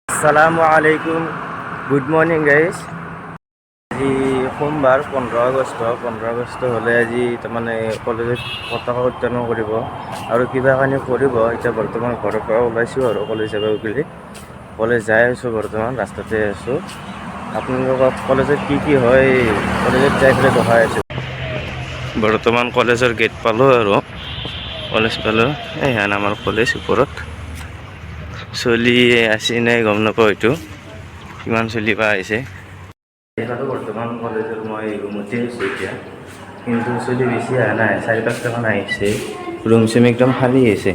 আসসালামু আলাইকুম, good morning guys. আজি সোমবাৰ 15 আগষ্ট হ'লে আজি তাৰমানে কলেজত পতাকা উত্তোলন কৰিব আৰু কিবা কানি কৰিব। এতিয়া বৰ্তমান ঘৰৰ পৰা ওলাইছোঁ আৰু কলেজ যাব বুলি। কলেজ যাই আছোঁ, বৰ্তমান ৰাস্তাতে আছোঁ। আপোনালোকক কলেজত কি হয় কলেজত যাই পেলাই দেখাই আছোঁ। বৰ্তমান কলেজৰ গেট পালোঁ আৰু কলেজ পালোঁ। এইহেন আমাৰ কলেজ ওপৰত চলি আছে নাই গম নাপাওঁ, এইটো কিমান চলি বা আহিছে। বৰ্তমান কলেজত মই ৰুমতে আছোঁ এতিয়া, কিন্তু চলি বেছি অহা নাই, 4-5টামান আহিছে। ৰুম চুম একদম খালী হৈছে।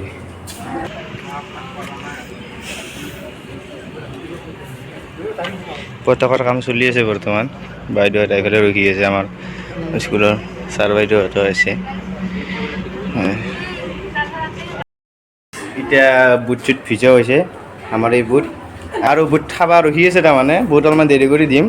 পতাকাৰ কাম চলি আছে বৰ্তমান। বাইদেউহঁত এইফালে ৰখি আছে, আমাৰ স্কুলৰ ছাৰ বাইদেউহঁতো আছে। এতিয়া বুট চুট ভিজা হৈছে আমাৰ এই বুট, আৰু বুট খাবা ৰখি আছে। তাৰমানে বুট অলপমান দেৰি কৰি দিম।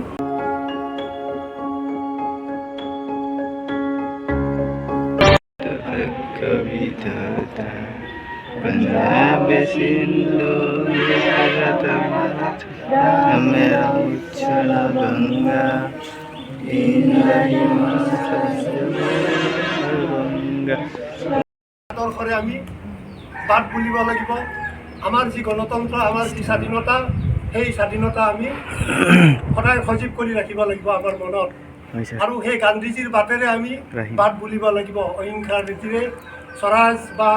আমি বাট বুলিব লাগিব। আমাৰ যি গণতন্ত্ৰ, আমাৰ যি স্বাধীনতা, সেই স্বাধীনতা আমি সদায় সজীৱ কৰি ৰাখিব লাগিব আমাৰ মনত। আৰু সেই গান্ধীজীৰ বাটেৰে আমি বাট বুলিব লাগিব। অহিংসাৰ নীতিৰে স্বৰাজ বা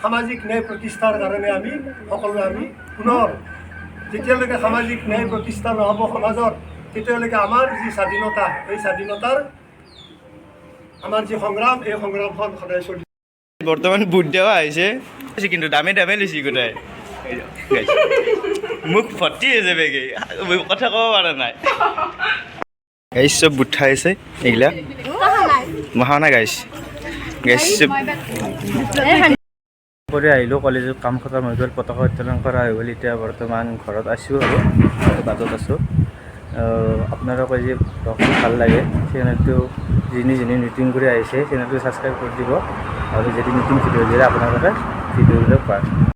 সামাজিক ন্যায় প্ৰতিষ্ঠাৰ কাৰণে আমি সকলোৱে আমি পুনৰ যেতিয়ালৈকে সামাজিক ন্যায় প্ৰতিষ্ঠা নহ'ব সমাজত, তেতিয়ালৈকে আমাৰ যি স্বাধীনতা, এই স্বাধীনতাৰ আমাৰ যি সংগ্ৰাম, এই সংগ্ৰামখন সদায় চলি। বৰ্তমান বুট দেৱা আহিছে, কিন্তু দামে লৈছে গোটাই। মোক ভৰ্তি হৈছে বেগে, কথা ক'ব পৰা নাই। গাইছ চব বুট খাই আছে এইগিলা। মহা নাই গাইছ চব কৰি আহিলোঁ। কলেজত কাম খতম হৈ গ'ল, পতাকা উত্তোলন কৰা হৈ গ'ল। এতিয়া বৰ্তমান ঘৰত আছোঁ আৰু বাটত আছোঁ। আপোনালোকে যি ভাল লাগে চেনেলটো, যিনি মিটিং কৰি আহিছে চেনেলটো ছাবস্ক্ৰাইব কৰি দিব, আৰু যদি মিটিং ভিডিঅ' দিলে আপোনালোকে ভিডিঅ'বিলাক পায়।